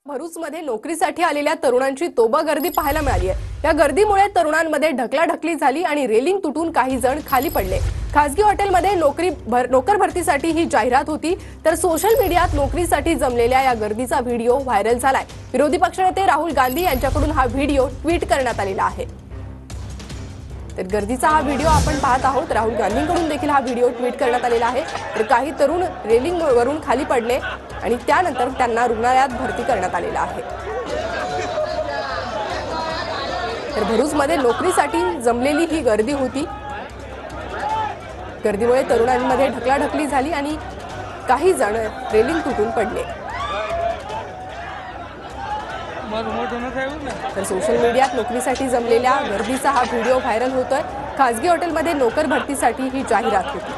भरूचमध्ये नोकरीसाठी आलेल्या तरुणांची तोबा गर्दी पाहायला मिळाली आहे। या गर्दीमुळे तरुणांमध्ये ढकलाढकली झाली आणि रेलिंग तुटून काही जण खाली पडले। खासगी हॉटेलमध्ये नोकर भरतीसाठी ही जाहिरात होती, तर सोशल मीडियात नोकरीसाठी जमलेल्या या गर्दीचा व्हिडिओ व्हायरल झालाय। विरोधी पक्षनेते राहुल गांधी यांच्याकडून हा व्हिडिओ ट्विट करण्यात आलेला आहे। तर गर्दीचा हा व्हिडिओ आपण पाहत आहोत। राहुल गांधींकडून देखील हा व्हिडिओ ट्विट करण्यात आलेला आहे। तर काही तरुण रेलिंग वरून खाली पडले आणि त्यानंतर त्यांना रुग्णालयात भरती करण्यात आलेलं आहे। तर भरूचमध्ये नोकरीसाठी जमलेली ही गर्दी होती। गर्दीमुळे तरुणांमध्ये ढकलाढकली झाली आणि काही जण रेलिंग तुटून पडले। तर सोशल मीडियात नोकरीसाठी जमलेल्या गर्दीचा हा व्हिडिओ व्हायरल होतोय। खासगी हॉटेलमध्ये नोकर भरतीसाठी ही जाहिरात होती।